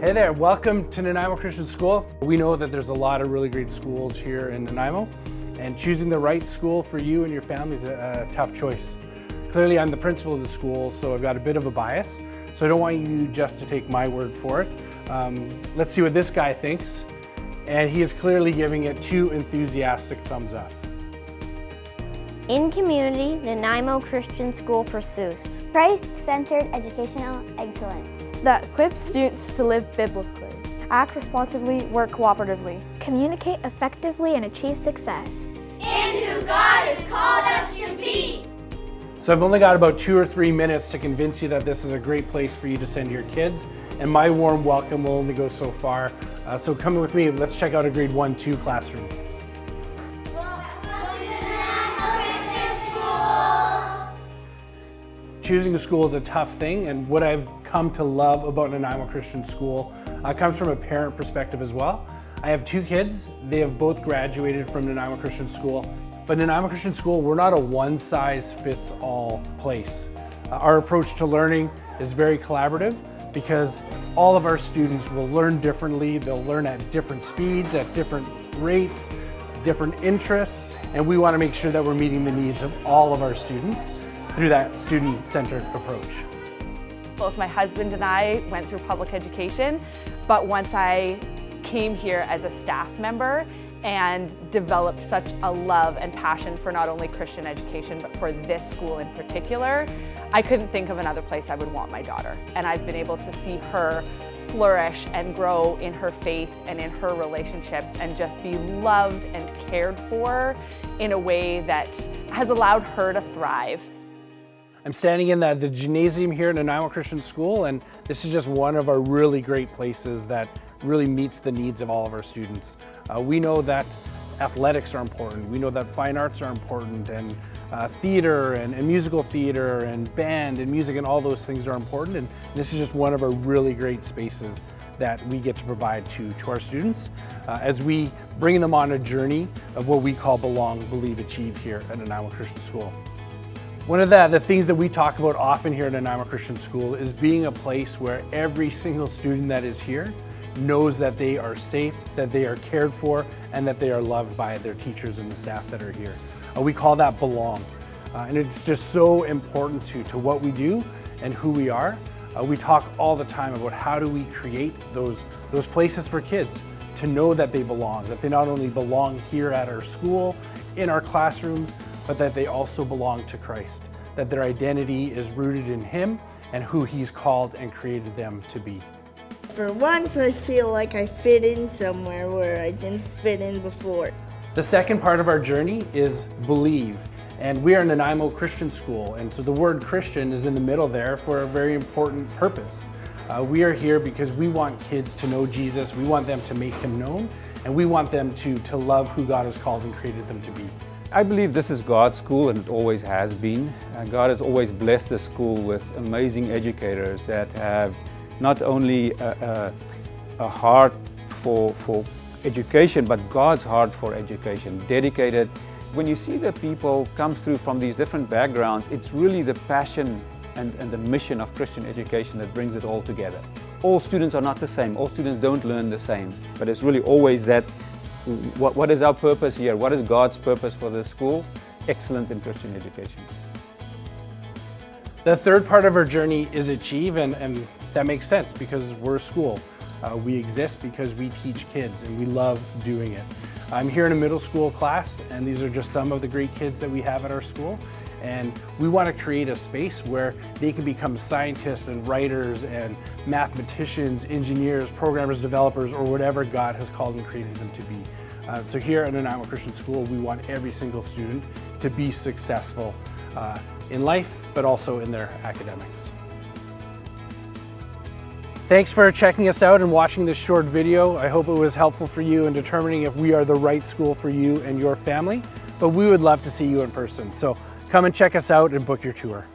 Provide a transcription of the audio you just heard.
Hey there, welcome to Nanaimo Christian School. We know that there's a lot of really great schools here in Nanaimo, and choosing the right school for you and your family is a tough choice. Clearly, I'm the principal of the school, so I've got a bit of a bias, so I don't want you just to take my word for it. Let's see what this guy thinks, and he is clearly giving it 2 enthusiastic thumbs up. In community, Nanaimo Christian School pursues Christ-centered educational excellence that equips students to live biblically, act responsibly, work cooperatively, communicate effectively, and achieve success in who God has called us to be. So I've only got about 2 or 3 minutes to convince you that this is a great place for you to send your kids, and my warm welcome will only go so far. So come with me, let's check out a grade 1-2 classroom. Choosing a school is a tough thing, and what I've come to love about Nanaimo Christian School comes from a parent perspective as well. I have 2 kids. They have both graduated from Nanaimo Christian School, but Nanaimo Christian School, we're not a one-size-fits-all place. Our approach to learning is very collaborative because all of our students will learn differently. They'll learn at different speeds, at different rates, different interests, and we want to make sure that we're meeting the needs of all of our students through that student-centered approach. Both my husband and I went through public education, but once I came here as a staff member and developed such a love and passion for not only Christian education, but for this school in particular, I couldn't think of another place I would want my daughter. And I've been able to see her flourish and grow in her faith and in her relationships and just be loved and cared for in a way that has allowed her to thrive. I'm standing in the gymnasium here at Nanaimo Christian School, and this is just one of our really great places that really meets the needs of all of our students. We know that athletics are important, we know that fine arts are important, and theater and musical theater and band and music and all those things are important, and this is just one of our really great spaces that we get to provide to our students as we bring them on a journey of what we call belong, believe, achieve here at Nanaimo Christian School. One of the things that we talk about often here at Nanaimo Christian School is being a place where every single student that is here knows that they are safe, that they are cared for, and that they are loved by their teachers and the staff that are here. We call that belong. And it's just so important to what we do and who we are. We talk all the time about how do we create those places for kids to know that they belong, that they not only belong here at our school, in our classrooms, but that they also belong to Christ, that their identity is rooted in Him and who He's called and created them to be. For once, I feel like I fit in somewhere where I didn't fit in before. The second part of our journey is believe, and we are Nanaimo Christian School, and so the word Christian is in the middle there for a very important purpose. We are here because we want kids to know Jesus, we want them to make Him known, and we want them to love who God has called and created them to be. I believe this is God's school, and it always has been. God has always blessed the school with amazing educators that have not only a heart for education, but God's heart for education, dedicated. When you see the people come through from these different backgrounds, it's really the passion and the mission of Christian education that brings it all together. All students are not the same, all students don't learn the same, but it's really always that what is our purpose here? What is God's purpose for this school? Excellence in Christian education. The third part of our journey is achieve, and that makes sense because we're a school. We exist because we teach kids and we love doing it. I'm here in a middle school class, and these are just some of the great kids that we have at our school. And we want to create a space where they can become scientists and writers and mathematicians, engineers, programmers, developers, or whatever God has called and created them to be. So here at Nanaimo Christian School, we want every single student to be successful in life, but also in their academics. Thanks for checking us out and watching this short video. I hope it was helpful for you in determining if we are the right school for you and your family, but we would love to see you in person. So come and check us out and book your tour.